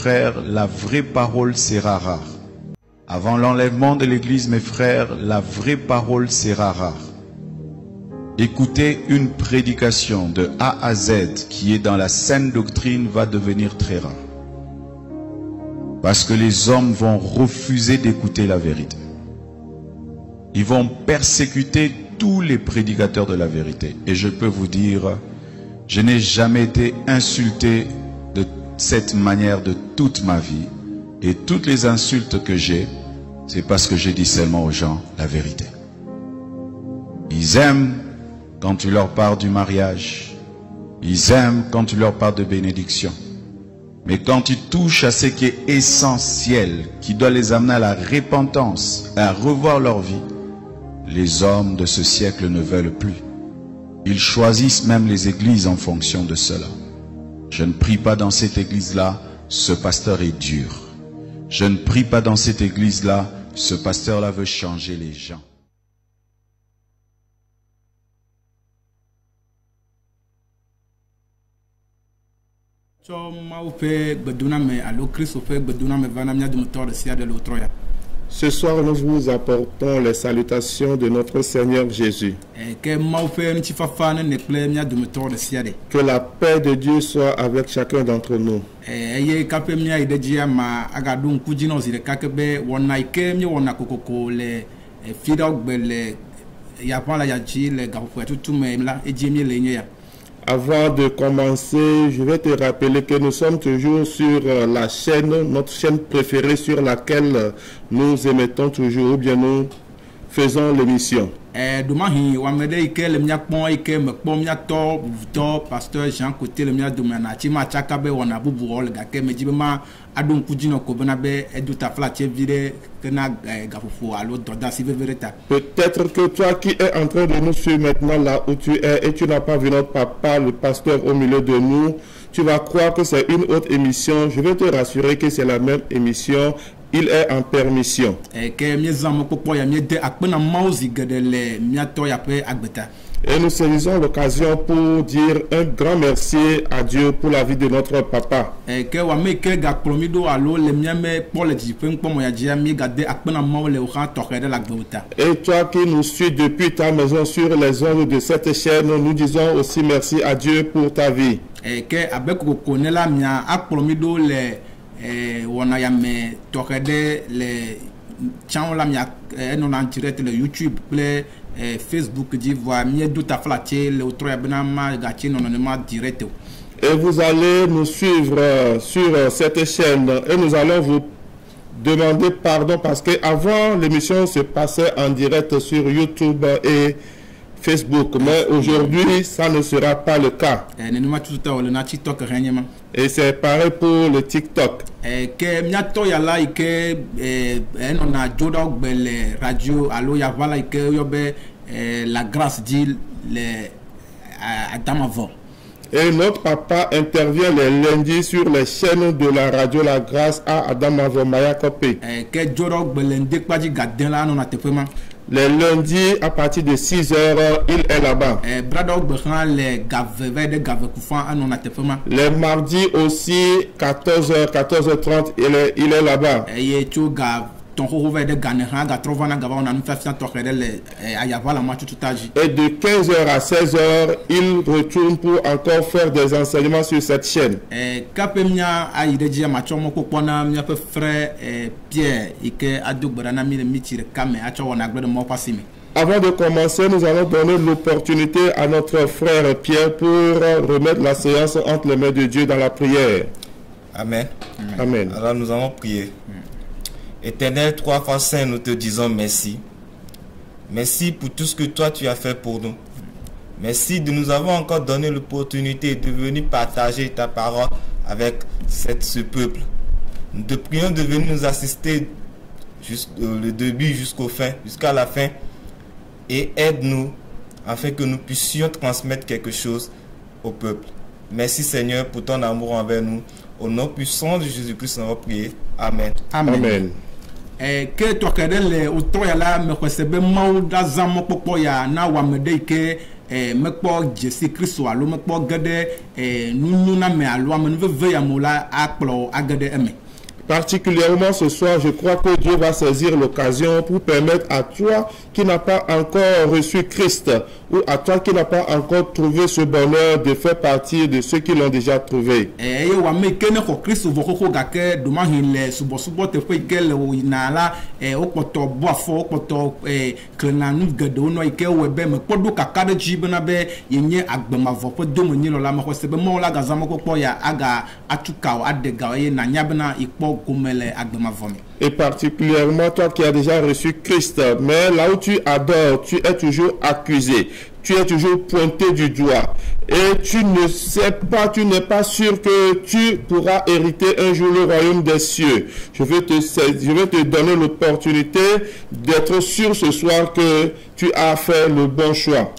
frères, la vraie parole sera rare. Avant l'enlèvement de l'Église, mes frères, la vraie parole sera rare. Écouter une prédication de A à Z qui est dans la saine doctrine va devenir très rare. Parce que les hommes vont refuser d'écouter la vérité. Ils vont persécuter tous les prédicateurs de la vérité. Et je peux vous dire, je n'ai jamais été insulté de cette manière de toute ma vie. Et toutes les insultes que j'ai, c'est parce que je dis seulement aux gens la vérité. Ils aiment quand tu leur parles du mariage. Ils aiment quand tu leur parles de bénédiction. Mais quand tu touches à ce qui est essentiel, qui doit les amener à la repentance, à revoir leur vie, les hommes de ce siècle ne veulent plus. Ils choisissent même les églises en fonction de cela. Je ne prie pas dans cette église-là, ce pasteur est dur. Je ne prie pas dans cette église-là, ce pasteur-là veut changer les gens. Ce soir, nous vous apportons les salutations de notre Seigneur Jésus. Que la paix de Dieu soit avec chacun d'entre nous. Avant de commencer, je vais te rappeler que nous sommes toujours sur la chaîne, notre chaîne préférée sur laquelle nous émettons toujours, ou bien nous faisons l'émission. Pasteur Jean Côté le mia domana chima chakabe wana bubu ol gake mejibema adon kujino ko benabe eduta flatie vide kena gafufu alo doda sivereta. Peut-être que toi qui es en train de nous suivre maintenant là où tu es et tu n'as pas vu notre papa le pasteur au milieu de nous, tu vas croire que c'est une autre émission. Je vais te rassurer que c'est la même émission. Il est en permission. Et nous saisissons l'occasion pour dire un grand merci à Dieu pour la vie de notre papa. Et toi qui nous suis depuis ta maison sur les ondes de cette chaîne, nous disons aussi merci à Dieu pour ta vie. Wana ya me tokede le channel la mia non en direct le YouTube le Facebook dit voir mi douta flaté le autre ya bena ma gati non direct. Et vous allez nous suivre sur cette chaîne et nous allons vous demander pardon parce que avant l'émission se passait en direct sur YouTube et Facebook, mais aujourd'hui ça ne sera pas le cas. Et c'est pareil pour le TikTok. La grâce dit Adamavo. Et notre papa intervient les lundis sur les chaînes de la radio La Grâce à Adamavo Mayakope. Les lundis à partir de 6h, il est là-bas. Les mardis aussi, 14h, 14h30, il est là-bas. Et de 15h à 16h, il retourne pour encore faire des enseignements sur cette chaîne. Avant de commencer, nous allons donner l'opportunité à notre frère Pierre pour remettre la séance entre les mains de Dieu dans la prière. Amen. Amen. Alors nous allons prier. Éternel, trois fois saint, nous te disons merci. Merci pour tout ce que toi tu as fait pour nous. Merci de nous avoir encore donné l'opportunité de venir partager ta parole avec ce peuple. Nous te prions de venir nous assister le début jusqu'à la fin. Et aide-nous afin que nous puissions transmettre quelque chose au peuple. Merci Seigneur pour ton amour envers nous. Au nom puissant de Jésus-Christ, nous allons prier. Amen. Amen. Amen. Que toi que le autour ya la me recebe mau da zamo popo ya na wa me de que mekpo Jésus Christ alo mekpo gede nununa me alo ame veve ya mola akplo agede eme. Particulièrement ce soir, je crois que Dieu va saisir l'occasion pour permettre à toi qui n'a pas encore reçu Christ ou à toi qui n'a pas encore trouvé ce bonheur de faire partie de ceux qui l'ont déjà trouvé. Et particulièrement toi qui as déjà reçu Christ, mais là où tu adores, tu es toujours accusé, tu es toujours pointé du doigt et tu ne sais pas, tu n'es pas sûr que tu pourras hériter un jour le royaume des cieux. Je vais te donner l'opportunité d'être sûr ce soir que tu as fait le bon choix.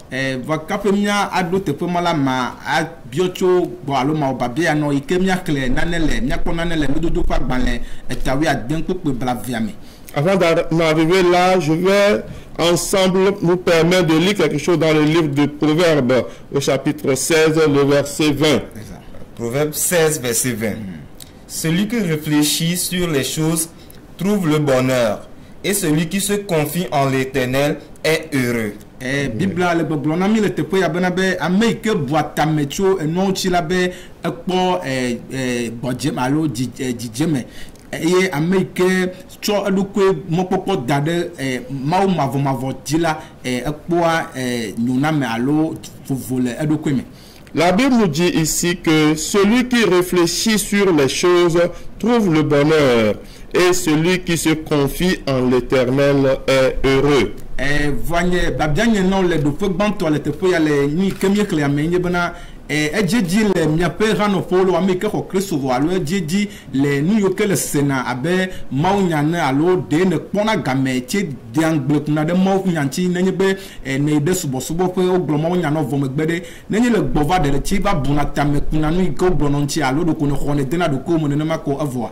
Avant d'arriver là, je vais ensemble nous permettre de lire quelque chose dans le livre de Proverbes, au chapitre 16, le verset 20. Proverbe 16, verset 20. Celui qui réfléchit sur les choses trouve le bonheur, et celui qui se confie en l'Éternel est heureux. Bible le boblona mi le tepo ya bena be ameke boata mecho eno chila be ekpo bodjem alo dijeme et ameke cho adukwe mopoko dade mau mavo dila ekpo nyuna me alo vole adukwe me. La Bible nous dit ici que celui qui réfléchit sur les choses trouve le bonheur et celui qui se confie en l'Éternel est heureux. Voyez, babdianye non le do fo gbanto le te fo ya le ni kemie kle amenye bana ejeji le miape rano polo ameke ko Kristo vo alo ejeji le nu yo ke le sena abe maunyane alo de ne kpona game ti diangle kuna de maunyanchi nenye be ne de subo pe oglo maunyano vo megbede nenye le gbova de le ti ba buna tame kuna nu ko blononchi alo do ko ne khone dena do ko mo ne ma ko avoir.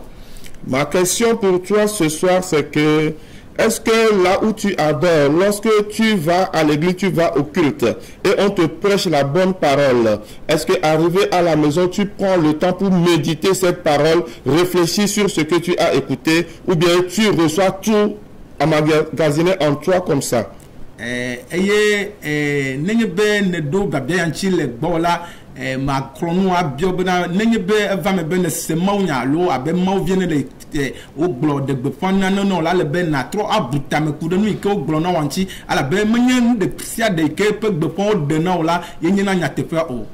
Ma question pour toi ce soir, c'est que est-ce que là où tu adores, lorsque tu vas à l'église, tu vas au culte et on te prêche la bonne parole, est-ce que arrivé à la maison, tu prends le temps pour méditer cette parole, réfléchir sur ce que tu as écouté, ou bien tu reçois tout emmagasiné en toi comme ça? Ma chrono abiobena nenye va me ben se maunya lo abe mau viene de o glo de befana no la le ben na tro abuta me kude no ike o glo na wanchi ala be menye de sia de ke pe befon de na la yenye na nya tefa o.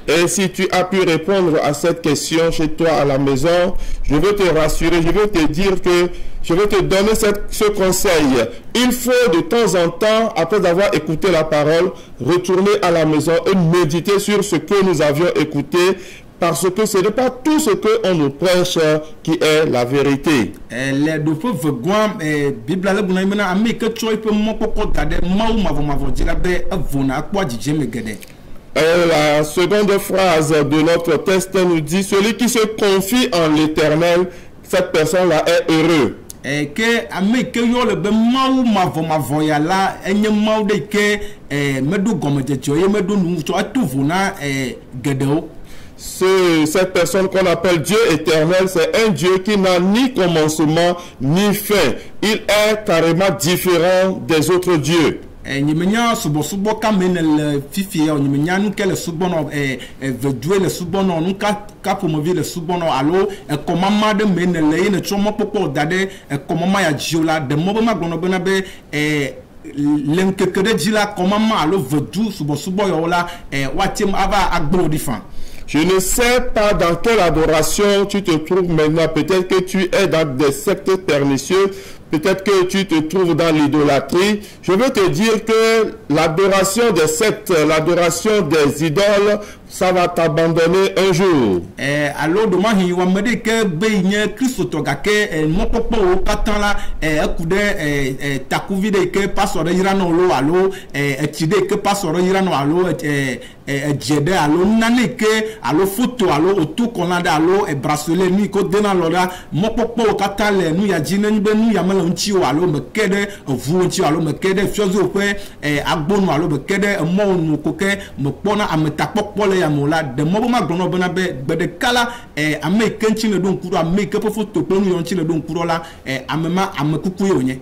Et si tu as pu répondre à cette question chez toi à la maison, je veux te rassurer, je veux te dire que je vais te donner ce conseil. Il faut de temps en temps, après avoir écouté la parole, retourner à la maison et méditer sur ce que nous avions écouté, parce que ce n'est pas tout ce qu'on nous prêche qui est la vérité. La seconde phrase de notre texte nous dit: celui qui se confie en l'Éternel, cette personne-là est heureux. Que ameke yo le be mau mavo ya la enye mau de ke medu gomejejo ye medu nu to atuvuna gedeo. Cette personne qu'on appelle Dieu éternel, c'est un Dieu qui n'a ni commencement ni fin. Il est carrément différent des autres dieux. Nyimenya subo kamene fifi ya nyimenya nuke le subono vedue le subono nuka kapomovi le subono alo komama de menele ne chomo popo dade komama ya jiola de mobo magbono bena be lenkekede jila komama alo vedu subo yola watim ava agbo difan. Je ne sais pas dans quelle adoration tu te trouves maintenant. Peut-être que tu es dans des sectes pernicieux. Peut-être que tu te trouves dans l'idolâtrie. Je veux te dire que l'adoration des sectes, l'adoration des idoles, ça va t'abandonner un jour. Alors demain il va me dire que benye Christo togake mon popo o katala ekude takuvide ke pasoro irano lo alo etide ke pasoro irano alo jede alo nane ke alo photo alo otu konada alo bracelet ni ko dena lola mon popo o katale nu ya jine nbe nu ya mele ŋuti o alo me ke ɖe eʋu ŋuti o alo me ke ɖe fiɔziwo ƒe agbonu alo me ke ɖe emɔnu ko ke me kpɔna ametakpɔkpɔ le yame o la de mɔ be magblɔ nɔ bena be gbe ɖeka la ame yi ke ŋuti le ɖo ŋku ɖo ame yi ke ƒe foto kple nu yɔ ŋuti le ɖo ŋku ɖo la ame ma ame kuku ye wònye.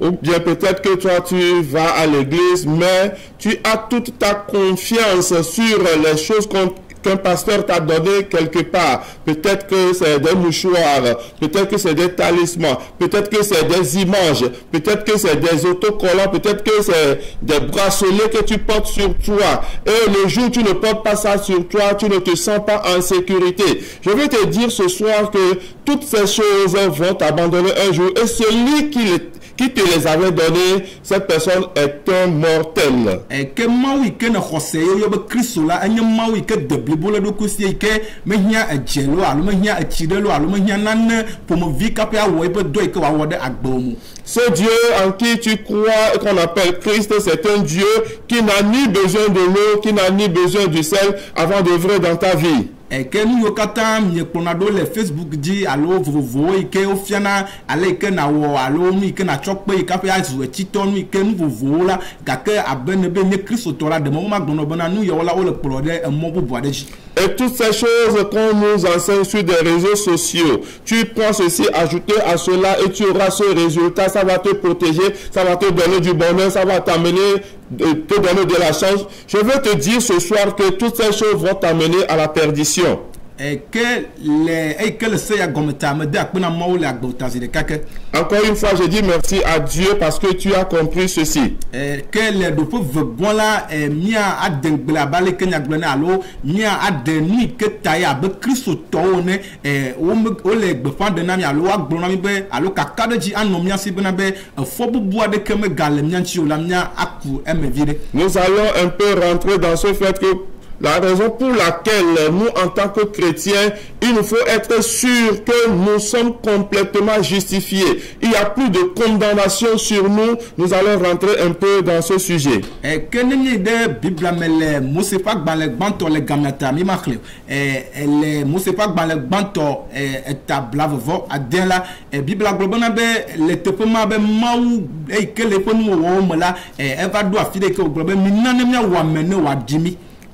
Ou bien peut-être que toi tu vas à l'église, mais tu as toute ta confiance sur les choses qu'un pasteur t'a donné quelque part. Peut-être que c'est des mouchoirs, peut-être que c'est des talismans, peut-être que c'est des images, peut-être que c'est des autocollants, peut-être que c'est des bracelets que tu portes sur toi. Et le jour où tu ne portes pas ça sur toi, tu ne te sens pas en sécurité. Je veux te dire ce soir que toutes ces choses vont t'abandonner un jour. Et celui qui te les avait donné, cette personne est un mortel. Que maui que ne xɔse yo be Kristo la enye maui que de blibo le dokusi ke me hia ejelo alo me hia echidelo alo me hia nane pomovi kape awo be do ke wa wo de agbomu. Ce Dieu en qui tu crois et qu'on appelle Christ, c'est un Dieu qui n'a ni besoin de l'eau, qui n'a ni besoin du sel avant d'œuvrer dans ta vie. Que nous yo kata mi kpona do le Facebook di alo vovovo ike ofiana ale ke na wo alo nu ike na chokpe ike afi azu etito nu ike nu vovovo la gake abene be ne Kristo to la de mo ma gbono bana nu yo la o le kpro de mo bubu adeji. Et toutes ces choses qu'on nous enseigne sur des réseaux sociaux, tu prends ceci, ajouter à cela et tu auras ce résultat, ça va te protéger, ça va te donner du bonheur, ça va t'amener, te donner de la chance. Je veux te dire ce soir que toutes ces choses vont t'amener à la perdition. Encore une fois, je dis merci à Dieu parce que tu as compris ceci. Nous allons un peu rentrer dans ce fait que la raison pour laquelle nous, en tant que chrétiens, il nous faut être sûr que nous sommes complètement justifiés. Il n'y a plus de condamnation sur nous. Nous allons rentrer un peu dans ce sujet.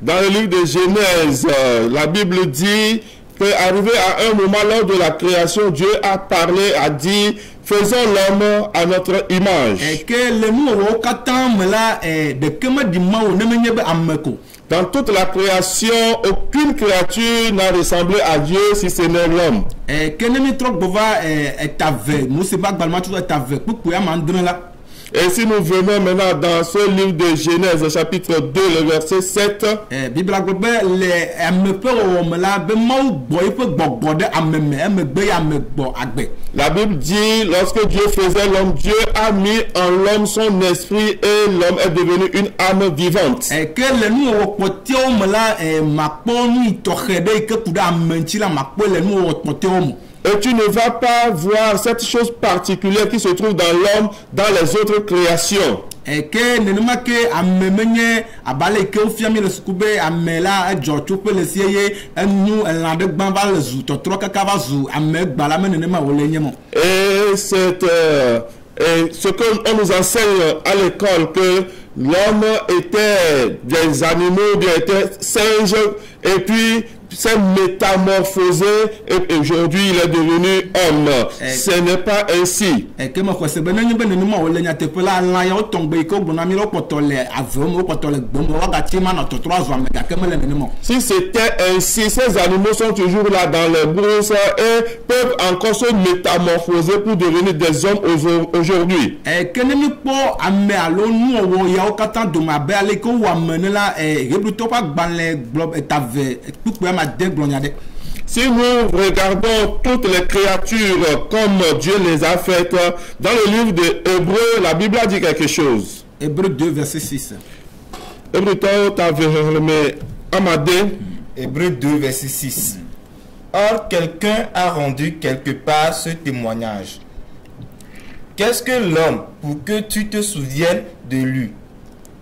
Dans le livre de Genèse, la Bible dit qu'arrivé à un moment lors de la création, Dieu a parlé, a dit, faisons l'homme à notre image. Dans toute la création, aucune créature n'a ressemblé à Dieu si ce n'est l'homme. Et si nous venons maintenant dans ce livre de Genèse, chapitre 2, le verset 7. La Bible dit, lorsque Dieu faisait l'homme, Dieu a mis en l'homme son esprit et l'homme est devenu une âme vivante. Et tu ne vas pas voir cette chose particulière qui se trouve dans l'homme, dans les autres créations. Et ce qu'on nous enseigne à l'école, que l'homme était des animaux, était singe, et puis s'est métamorphosé et aujourd'hui il est devenu homme. Ce n'est pas ainsi. Si c'était ainsi, ces animaux sont toujours là dans les brousses et peuvent encore se métamorphoser pour devenir des hommes aujourd'hui. Si nous regardons toutes les créatures comme Dieu les a faites, dans le livre de Hébreux, la Bible a dit quelque chose. Hébreux 2, verset 6. Hébreux 2, verset 6. Or, quelqu'un a rendu quelque part ce témoignage. Qu'est-ce que l'homme pour que tu te souviennes de lui?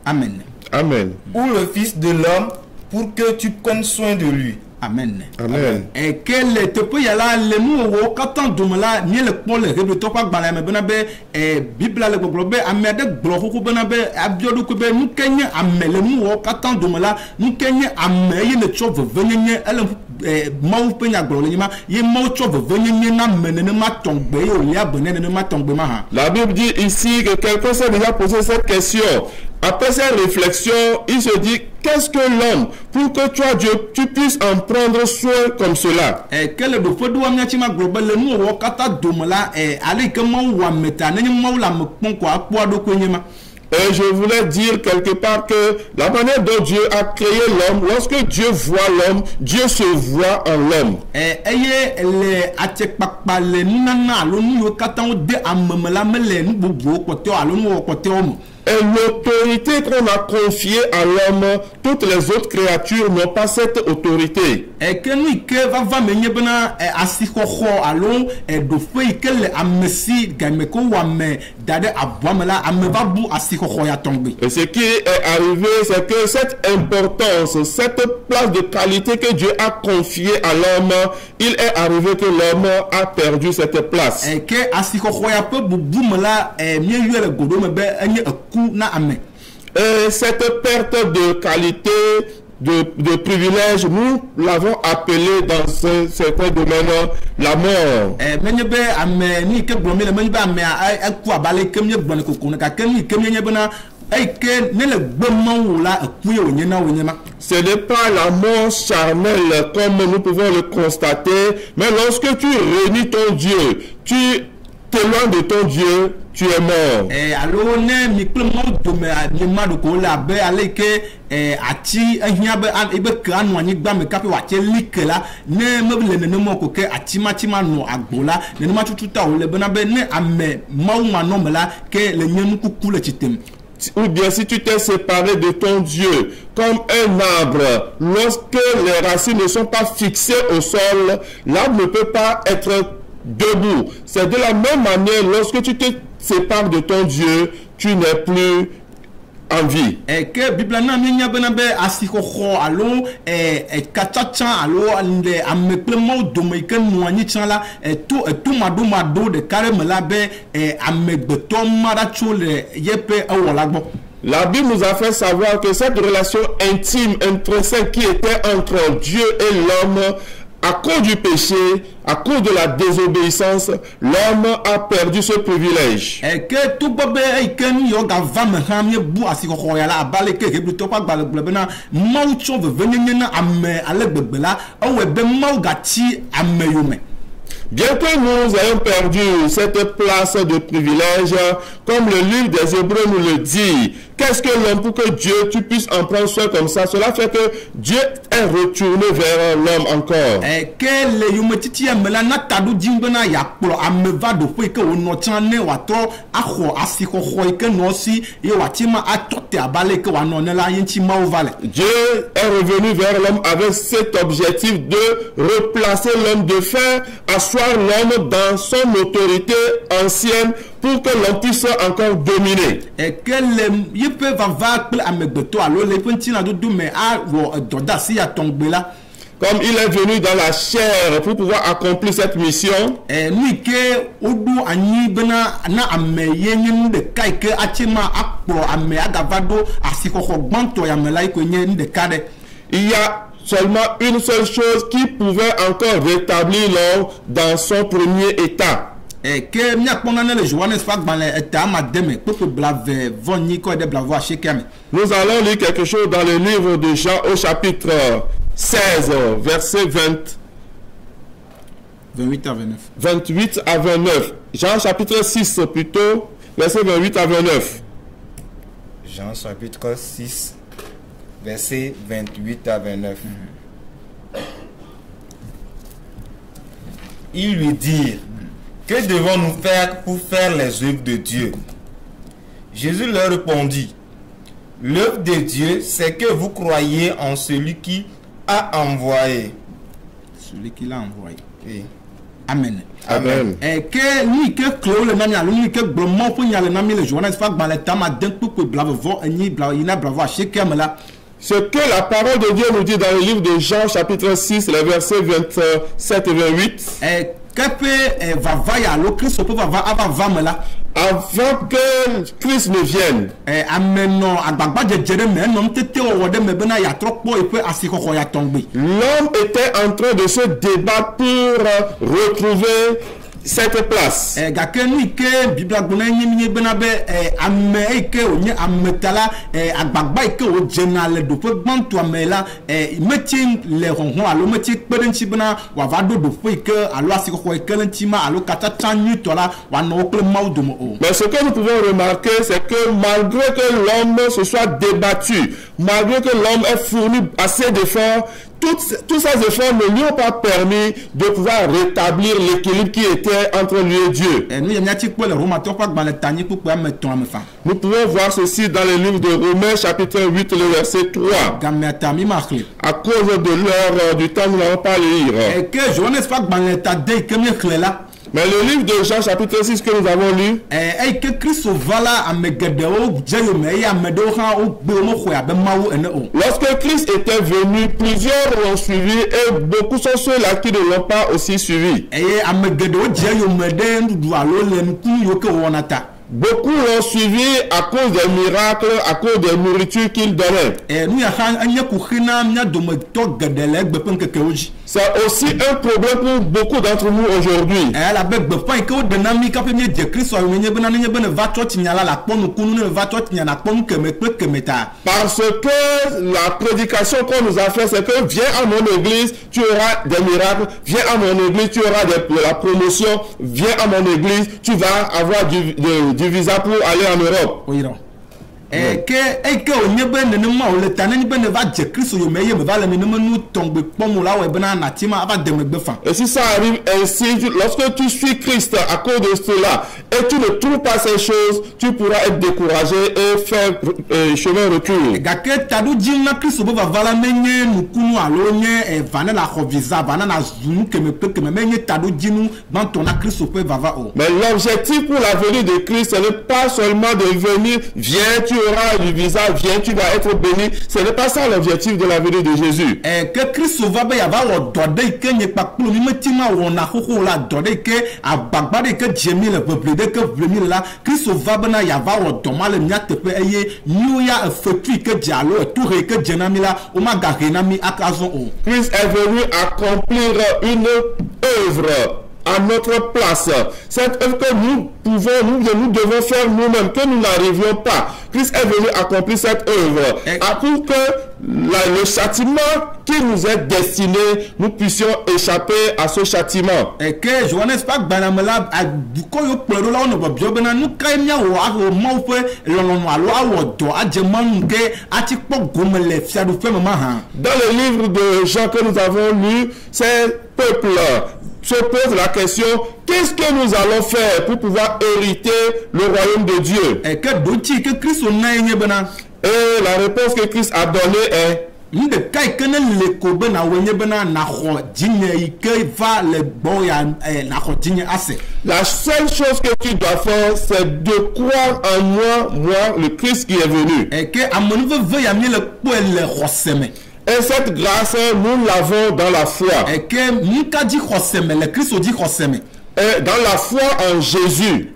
Amen. Amen. Ou le Fils de l'homme pour que tu prennes soin de lui. Amen. Amen. Et quel te peut y aller le mot quand dum la ni le pôle le to pas bala me benabe e bible le globe amede gloko ko benabe abiodu ko be nu kenya amele mu quand dum la nu kenya ameye ne chove venyenye ele mau penya glole nyima ye mau chove venyenye na menene ma tombe yo lia bonene ne ma tombe ma ha. La Bible dit ici que quelqu'un s'est déjà posé cette question. Après cette réflexion, il se dit, qu'est-ce que l'homme pour que toi, Dieu, tu puisses en prendre soin comme cela? Et quel est le feu de Wamiachima Global, le mot Wakata Domala, et allez, comment Wameta, n'ayons la quoi, quoi de Konyama. Et je voulais dire quelque part que la manière dont Dieu a créé l'homme, lorsque Dieu voit l'homme, Dieu se voit en l'homme. Et les Atchekpakpa, les Nana, l'onu Katan de Amamela, Mele, Nubu, Koto, Alonu, Koto. Et l'autorité qu'on a confiée à l'homme, toutes les autres créatures n'ont pas cette autorité. Et que nous, que va mener bena asikoho alon et de feuille que les amesi gameko wame dade abwamela amebabu asikoho ya tombe. Et ce qui est arrivé, c'est que cette importance, cette place de qualité que Dieu a confiée à l'homme, il est arrivé que l'homme a perdu cette place. Et que asikoho ya peu boumela et mieux le godome be enye na ame. Et cette perte de qualité, de privilège, nous l'avons appelé dans certains domaines la mort. Menyebe ame ni ke blomé le menyebe ame a ku abale ke nye blone kokona ka ke ni ke nye bena que ne le bon là ce n'est pas la mort charnelle comme nous pouvons le constater, mais lorsque tu réunis ton Dieu, tu t'éloignes de ton Dieu, tu es mort. Alors ne mi plus mort de me ma de ko la be ale ke ati ehia be ebe kan wani gba me kape wa che like la ne me le ne mo ko ke ati ma no agbola ne ma tututa o le bena be ne ame ma no mela ke le nyenu kuku le chitem. Ou bien si tu t'es séparé de ton Dieu comme un arbre, lorsque les racines ne sont pas fixées au sol, l'arbre ne peut pas être debout. C'est de la même manière, lorsque tu te sépares de ton Dieu, tu n'es plus en vie. Et que Bible na minya benabe asikoho alo kachacha alo ande ameplement domaike noani chala tout mado de carême la be amegbeto maracho le yepe awolagbo. La Bible nous a fait savoir que cette relation intime, intrinsèque qui était entre Dieu et l'homme, à cause du péché, à cause de la désobéissance, l'homme a perdu ce privilège. Et que tout bébé et que nous yoga va me ramener bout à ce qu'on y a là balé que plutôt pas balé blabena maucho veut venir na ame ale bebela ou ebe maugati ame yume. Bien que nous ayons perdu cette place de privilège, comme le livre des Hébreux nous le dit, qu'est-ce que l'homme pour que Dieu, tu puisses en prendre soin comme ça? Cela fait que Dieu est retourné vers l'homme encore. Et que les humains me na tadu jimbena ya pro ameva do que on notane watro aho asiko que no si et watima atote abale que wanone la yinti mauvale. Dieu est revenu vers l'homme avec cet objectif de replacer l'homme, de faire asseoir l'homme dans son autorité ancienne pour que l'on puisse encore dominer. Et que les peuvent avoir amegbeto alors les petits na do mais a doda si ya tomber là. Comme il est venu dans la chair pour pouvoir accomplir cette mission. Et nous que odu ani bena na ameye ni de kai ke atima akpo ame agavado asiko gbanto ya melai ko nyi de kade. Il y a seulement une seule chose qui pouvait encore rétablir l'homme dans son premier état. Et que mia ponane le Johannes Fagbalé était à madame pour blave voni ko de blavo chekame. Nous allons lire quelque chose dans le livre de Jean au chapitre 16 verset 28 à 29. 28 à 29. Jean chapitre 6 plutôt verset 28 à 29. Jean chapitre 6 verset 28 à 29. Ils lui dirent: que devons-nous faire pour faire les œuvres de Dieu? Jésus leur répondit: l'œuvre de Dieu, c'est que vous croyez en celui qui a envoyé. Celui qui l'a envoyé. Oui. Amen. Amen. Et que ni que Claude le nami alumi que blomon pour y aller nami le Johannes Fagbalé tama d'un coup que blavo vo ni blavo ina blavo chekame là. Ce que la parole de Dieu nous dit dans le livre de Jean chapitre 6, les versets 27 et 28. Avant que Christ ne vienne, l'homme était en train de se débattre pour retrouver cette place. Mais ce que nous pouvons remarquer, c'est que malgré que l'homme se soit débattu, malgré que l'homme ait fourni assez d'efforts, tous ces efforts ne lui ont pas permis de pouvoir rétablir l'équilibre qui était entre lui et Dieu. Nous pouvons voir ceci dans le livre de Romains chapitre 8, le verset 3. À cause de l'heure du temps, nous n'allons pas lire. Mais le livre de Jean chapitre 6 que nous avons lu, lorsque Christ était venu, plusieurs l'ont suivi et beaucoup sont ceux-là qui ne l'ont pas aussi suivi. Beaucoup l'ont suivi à cause des miracles, à cause des nourritures qu'il donnait. C'est aussi un problème pour beaucoup d'entre nous aujourd'hui. Parce que la prédication qu'on nous a fait, c'est que viens à mon église, tu auras des miracles. Viens à mon église, tu auras de la promotion. Viens à mon église, tu vas avoir du visa pour aller en Europe. Et si ça arrive ainsi, lorsque tu suis Christ à cause de cela et tu ne trouves pas ces choses, tu pourras être découragé et faire chemin retour. Mais l'objectif pour la venue de Christ, ce n'est pas seulement de venir, viens, tu auras du visa, viens, tu vas être béni. Ce n'est pas ça l'objectif de la venue de Jésus. Christ est venu accomplir une œuvre à notre place. Cette œuvre que nous devons faire nous-mêmes, que nous n'arrivions pas. Christ est venu accomplir cette œuvre pour que le châtiment qui nous est destiné, nous puissions échapper à ce châtiment. Et que je ne sais pas dans le livre de Jean que nous avons lu, ces peuples se pose la question, qu'est-ce que nous allons faire pour pouvoir hériter le royaume de Dieu? Et la réponse que Christ a donnée est la seule chose que tu dois faire, c'est de croire en moi, le Christ qui est venu. Et cette grâce, nous l'avons dans la foi. Et dans la foi en Jésus.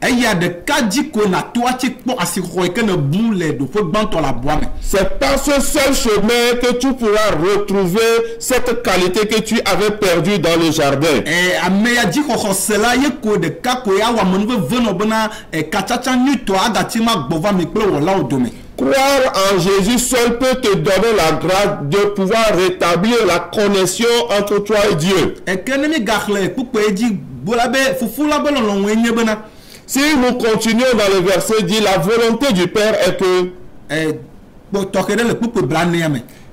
C'est par ce seul chemin que tu pourras retrouver cette qualité que tu avais perdue dans le jardin. Croire en Jésus seul peut te donner la grâce de pouvoir rétablir la connexion entre toi et Dieu. Si nous continuons dans le verset dit, la volonté du Père est que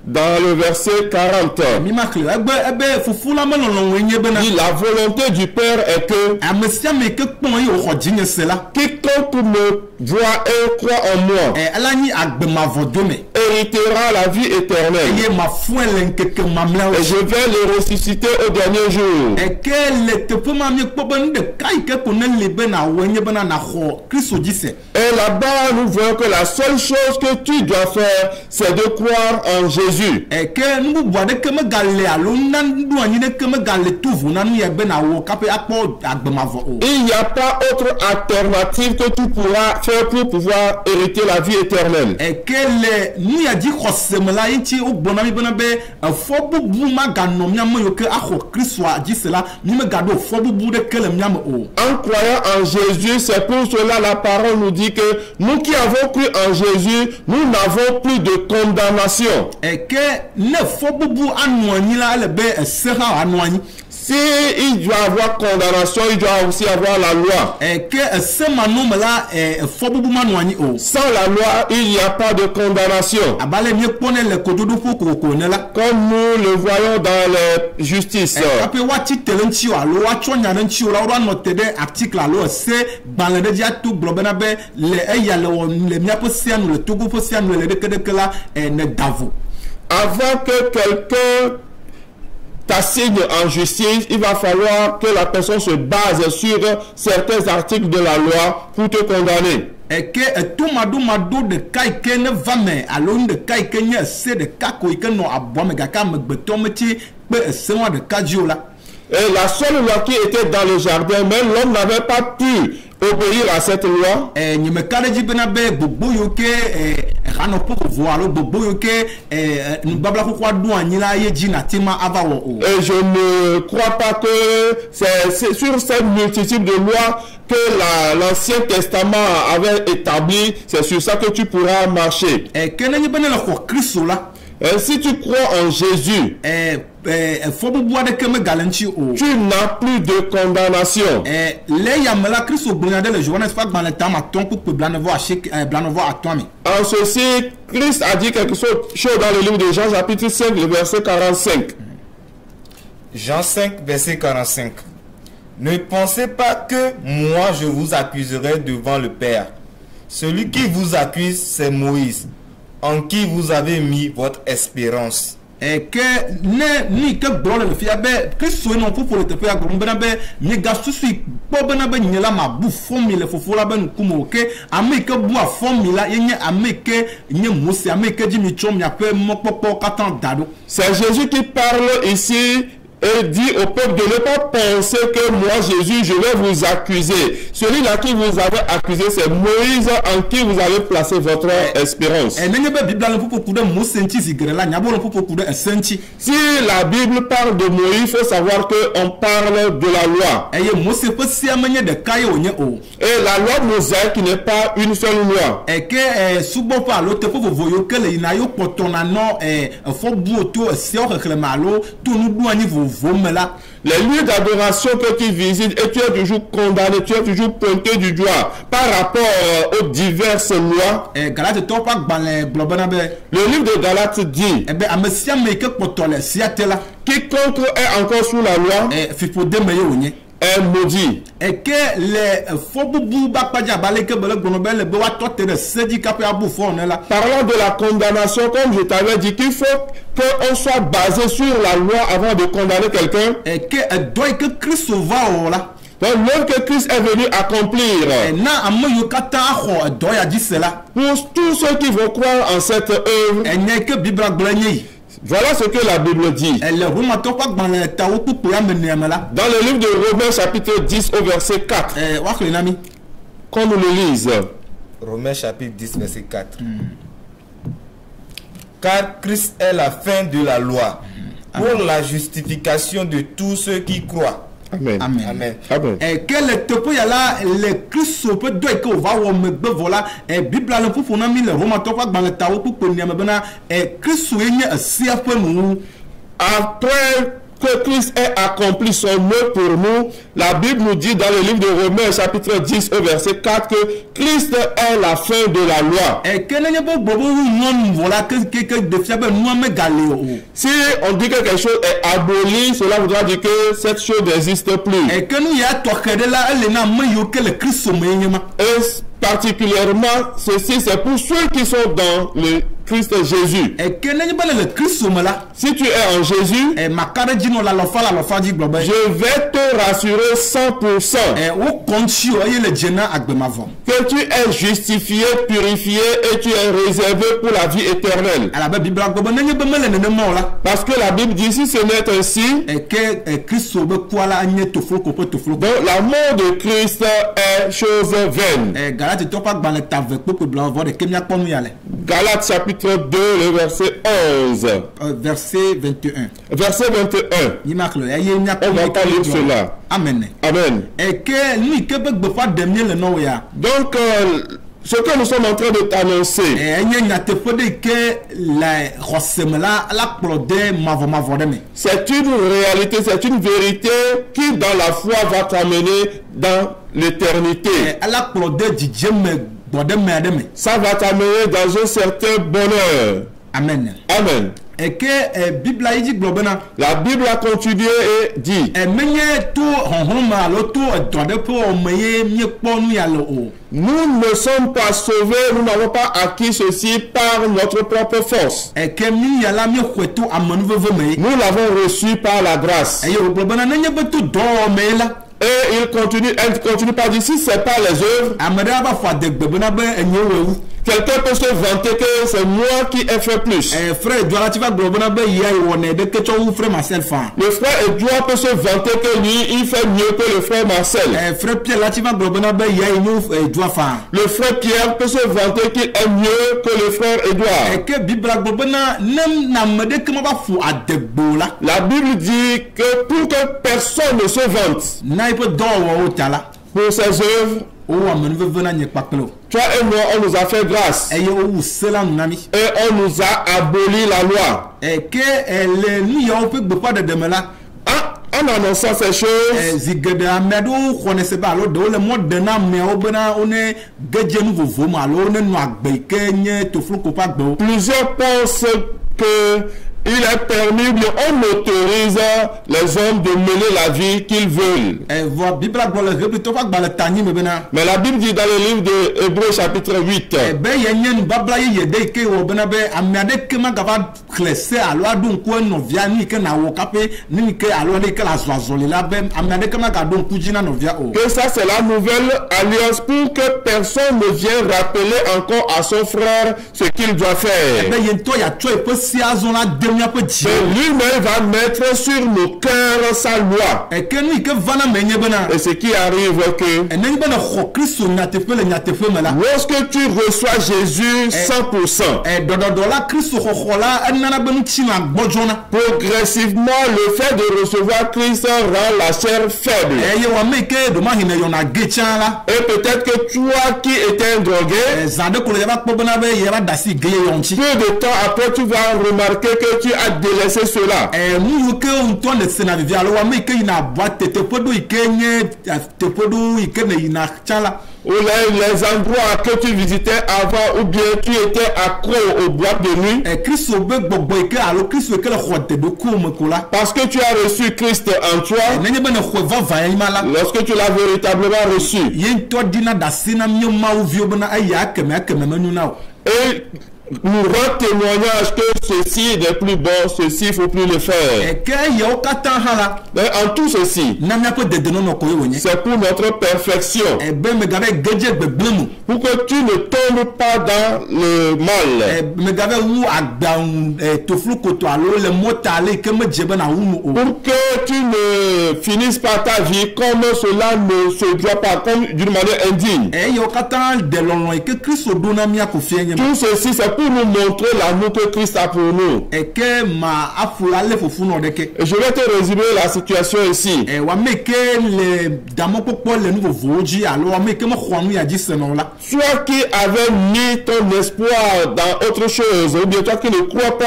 dans le verset 40. mi ma kle ebe fufu la me lɔlɔ wo nye bena Dit, la volonté du Père est que ame sia me ke kpɔn ye wo xɔ dzinye se la quiconque me voit et croit en moi ela nyi agbemavɔ do me héritera la vie éternelle. eye mafue le ŋkeke mamlɛwo Et je vais les ressusciter au dernier jour. ke le teƒe ma mi kpɔ be nu ɖeka yi ke ko ne li bena wo nye bena na xɔ Kristo dzi se Et là-bas, nous voyons que la seule chose que tu dois faire, c'est de croire en Jésus. ke nu bubu aɖeke megale alo na nu anyi ɖeke megale to vo na nu ya bena wo kape akpɔ agbemavɔ o Il n'y a pas autre alternative que tu pourras faire pour pouvoir hériter la vie éternelle. ke le nu ya dzi xɔse me la ŋuti wogblɔ na mi bena be efɔ bubu maganɔ miame yiwo ke axɔ Kristoa dzi se la mi megaɖo fɔ bubu ɖeke le miame o En croyant en Jésus, c'est pour cela la parole nous dit que nous qui avons cru en Jésus, nous n'avons plus de condamnation. ke ne fɔ bubu anɔ anyi la ele be ese hã anɔ anyi Si il doit avoir condamnation, il doit aussi avoir la loi. ke ese manome la fɔ bubu manɔ anyi o Sans la loi, il n'y a pas de condamnation. abale miekpɔnɛ le kododoƒo kokoko ne la Comme nous le voyons dans la justice. kape woatsi te le ŋuti o alo woatsɔ nya ɖe ŋuti o la woɖo anɔ te ɖe article alo ese gbalẽ ɖe dzi ato gblɔ bena be le eya le wɔ le miaƒe sea nu le Togo ƒe sea nu le ɖekeɖeke la ne da vo Avant que quelqu'un t'assigne en justice, il va falloir que la personne se base sur certains articles de la loi pour te condamner. ke etomaɖomaɖo ɖeka yi ke ne va me alo nu ɖeka yi ke nye ese ɖeka ko yi ke nɔ abɔa me gake amegbetɔ metsi kpe ese wa ɖeka dzi o la Et la seule loi qui était dans le jardin, même l'homme n'avait pas pu obéir à cette loi. nye meka ɖe dzi bena be gbogbo yiwo ke xanɔƒe vovo alo gbogbo yiwo ke nubabla xoxoa ɖo anyi la ye dzi nati ma ava wɔ o Et je ne crois pas que c'est sur cette multitude de lois que l'Ancien Testament avait établi. C'est sur ça que tu pourras marcher. ke nenye be ne le xɔ Kristo la Et si tu crois en Jésus, fɔ bubu aɖeke megale ŋuti o tu n'as plus de condamnation. le yame la Kristo gblɔnya ɖe le Johannes ƒe agbalẽ tame atɔ̃ kpukpe blanevɔ atɔ̃a me En ceci, Christ a dit quelque chose dans le livre de Jean chapitre 5, le verset 45. Jean 5, verset 45. Ne pensez pas que moi je vous accuserai devant le Père. Celui qui vous accuse, c'est Moïse, en qui vous avez mis votre espérance. ke ne nu yi ke gblɔ le fia be Kristo nɔ ƒoƒo le teƒea gblɔm bena be miegasusui kpɔ bena be nye la mabu fɔ mi le fofo la be ŋkume o ke ame yi ke bua fɔ mi la ye nye ame yi ke nye Mose ame yi ke dzi mi tsɔ miaƒe mɔkpɔkpɔ katã da ɖo C'est Jésus qui parle ici et dit au peuple de ne pas penser que moi, Jésus, je vais vous accuser. Celui-là qui vous avait accusé, c'est Moïse en qui vous avez placé votre espérance. nenye be biblia le ƒoƒo ku ɖe Mose ŋuti zi geɖe la nyabo le ƒoƒo ku ɖe ese ŋuti Si la Bible parle de Moïse, il faut savoir qu'on parle de la loi. eye Mose ƒe sea menye ɖeka ye wònye o Et la loi mosaïque n'est pas une seule loi. ke subɔƒe alo teƒe vovo yiwo ke le yina yo kpɔtɔna nɔ fɔbuwo to eseawo xexlẽme alo to nuɖoanyi vovovo me la Les lieux d'adoration que tu visites et tu es toujours condamné, tu es toujours pointé du doigt par rapport aux diverses lois. Galatetɔwo ƒe agbalẽ gblɔ bena be Le livre de Galates dit, ebe ame sia ame yi ke kpɔtɔ le sea te la quiconque est encore sous la loi fiƒode me ye wònye est maudit. ke le fɔ bubu ƒe akpadzi abe ale ke be le gblɔ be le be woatɔ te ɖe se dzi kaƒe abu fɔ ne la Parlant de la condamnation, comme je t'avais dit, qu'il faut qu'on soit basé sur la loi avant de condamner quelqu'un. ke edɔ yi ke Kristo va wɔ la Donc, l'œuvre que Christ est venu accomplir, na ame yiwo katã axɔ edɔ ya dzi se la pour tous ceux qui vont croire en cette œuvre, enya yi ke biblia gblɔ nye yi voilà ce que la Bible dit. le Romatɔwo ƒe agbalẽ tawo kpukpu ya me nea me la Dans le livre de Romains chapitre 10 au verset 4, woaxlẽ na mi qu'on nous le lise. Romains chapitre 10, verset 4. Car Christ est la fin de la loi pour la justification de tous ceux qui croient. Amen. amen Amen. Amen. ke le teƒe ya la le Kristo ƒe dɔ yi ke wòva wɔ megbe vɔ la biblia le ƒoƒo na mi le Romatɔwo ƒe agbalẽ tawo kpukpu nea me bena Kristo ye nye esea ƒe nuwu Après que Christ ait accompli son œuvre pour nous, la Bible nous dit dans le livre de Romains chapitre 10 au verset 4 que Christ est la fin de la loi. Si on dit que quelque chose est aboli, cela voudra dire que cette chose n'existe plus. Et particulièrement, ceci c'est pour ceux qui sont dans le Christ Jésus. Si tu es en Jésus, je vais te rassurer 100% que tu es justifié, purifié et tu es réservé pour la vie éternelle. Parce que la Bible dit si ce n'est ainsi, donc l'amour de Christ est chose vaine. Galates chapitre 2, le verset 11. Verset 21. Verset 21. On va pas lire cela. Amen. Amen. Donc, ce que nous sommes en train de t'annoncer, c'est une réalité, c'est une vérité qui dans la foi va t'amener dans l'éternité. Ça va t'amener dans un certain bonheur. Amen. Amen. Et que la Bible a continué et dit nous ne sommes pas sauvés, nous n'avons pas acquis ceci par notre propre force. Nous l'avons reçu par la grâce. Et elle continue par dire si c'est pas les œuvres, quelqu'un peut se vanter que c'est moi qui ai fait plus. Le frère Edouard peut se vanter que lui il fait mieux que le frère Marcel. Le frère Pierre peut se vanter qu'il est mieux que le frère Edouard. La Bible dit que pour que personne ne se vante pour ses œuvres, toi et moi on nous a fait grâce et on nous a aboli la loi. En annonçant ces choses, plusieurs pensent que il est permis, on autorise les hommes de mener la vie qu'ils veulent. Mais la Bible dit dans le livre de Hébreux chapitre 8 que ça c'est la nouvelle alliance pour que personne ne vienne rappeler encore à son frère ce qu'il doit faire. Lui-même va mettre sur nos cœurs sa loi. Et ce qui arrive que lorsque tu reçois Jésus 100%, progressivement le fait de recevoir Christ rend la chair faible. Et peut-être que toi qui étais un drogué, peu de temps après tu vas remarquer que tu as délaissé cela. Ou les endroits que tu visitais avant, ou bien tu étais accro aux boîtes de nuit. Parce que tu as reçu Christ en toi. Lorsque tu l'as véritablement reçu. Et nous rend témoignage que ceci n'est plus bon, ceci il ne faut plus le faire. Mais en tout ceci, c'est pour notre perfection. Pour que tu ne tombes pas dans le mal. Pour que tu ne finisses pas ta vie comme cela ne se doit pas, comme d'une manière indigne. Tout ceci c'est pour nous montrer l'amour que Christ a pour nous. et que ma afula le fofu no deke Et je vais te résumer la situation ici. e wa me ke le damo popo le nouveau voji alors wa me ke mo khwanu ya di seno la Toi qui avais mis ton espoir dans autre chose, ou bien toi qui ne crois pas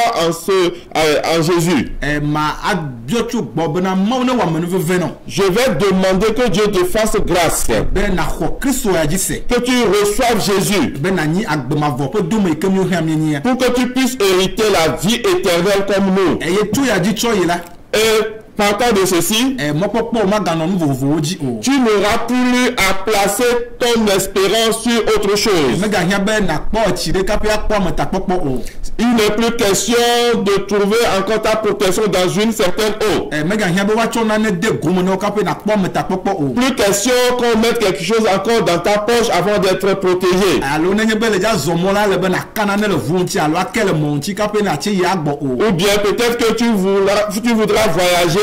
en Jésus, e ma abiotu bobna ma na wa me no veno je vais demander que Dieu te fasse grâce, be na kho Kristo ya di se que tu reçoives Jésus, be na ni agbema vo po do me ke mi hia mi nia pour que tu puisses hériter la vie éternelle comme nous. e ye tu ya di cho yi la Et partant de ceci, e mo popo ma ga no nouveau voji o tu n'auras plus à placer ton espérance sur autre chose. me ga hia be na kpo chi de ka pe akpo me ta popo o Il n'est plus question de trouver encore ta protection dans une certaine eau. e me ga hia be wa cho na ne de gomo no ka pe na kpo me ta popo o Plus question qu'on mette quelque chose encore dans ta poche avant d'être protégé. alo ne be le ja zomo la le be na kana ne le vunti alo akele monti ka pe na chi ya gbo o Ou bien peut-être que tu voudras voyager,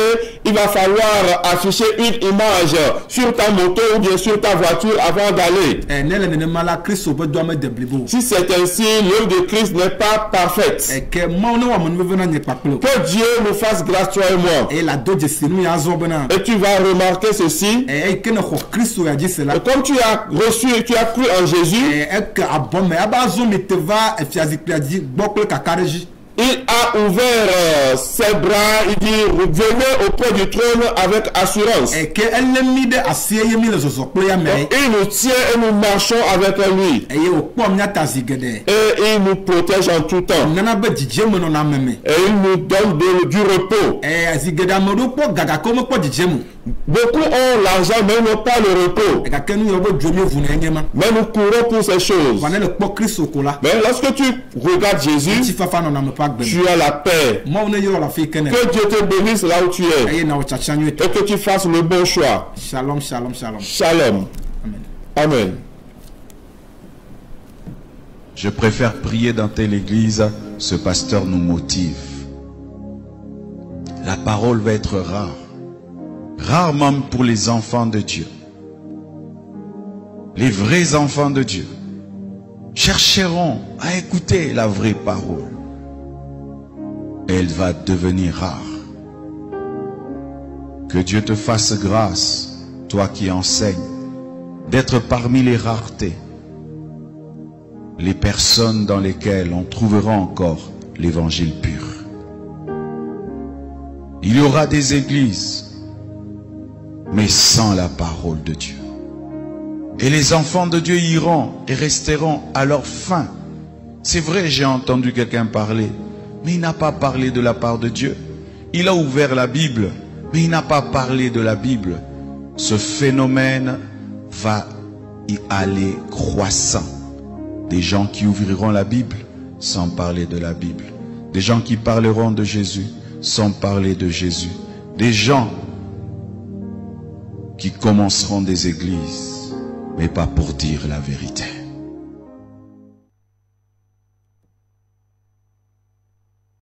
il va falloir afficher une image sur ta moto ou bien sur ta voiture avant d'aller. e ne le ne mala Kristo be do me de blibo Si c'est ainsi, l'œuvre de Christ n'est pas parfaite. e ke mo ne wa mo ne na nye paplo Que Dieu nous fasse grâce, toi et moi. e la do je sinu ya zo bena Et tu vas remarquer ceci. e ke ne kho Kristo ya di se la Et comme tu as reçu et tu as cru en Jésus, e ke abome aba zo mi te va e fiazi priadi gbokle kakareji il a ouvert ses bras, il dit venez auprès du trône avec assurance. e ke elemi de asie ye mi le zozo kple ya me Il nous tient et nous marchons avec lui. e ye o pom nya tazi gede Et il nous protège en tout temps. nana be dije mo no na meme Et il nous donne du repos. e azigede amodo po gaga ko mo po dije mo Beaucoup ont l'argent mais n'ont pas le repos. e ka kenu yo bo djomi vu na nyema Mais nous courons pour ces choses. wana le po Kristo ko la Mais lorsque tu regardes ti Jésus, fafa no na me pa gbe tu as la paix. mo ne yo la fi kene Que Dieu te bénisse là où tu es. e na o chachanyo Et que tu fasses le bon choix. shalom shalom shalom Shalom. amen Amen. Je préfère prier dans telle église, ce pasteur nous motive. La parole va être rare. Rarement pour les enfants de Dieu. Les vrais enfants de Dieu chercheront à écouter la vraie parole. Elle va devenir rare. Que Dieu te fasse grâce, toi qui enseignes, d'être parmi les raretés, les personnes dans lesquelles on trouvera encore l'évangile pur. Il y aura des églises, mais sans la parole de Dieu. Et les enfants de Dieu iront et resteront à leur fin. C'est vrai, j'ai entendu quelqu'un parler, mais il n'a pas parlé de la part de Dieu. Il a ouvert la Bible, mais il n'a pas parlé de la Bible. Ce phénomène va y aller croissant. Des gens qui ouvriront la Bible sans parler de la Bible. Des gens qui parleront de Jésus sans parler de Jésus. Des gens qui commenceront des églises, mais pas pour dire la vérité.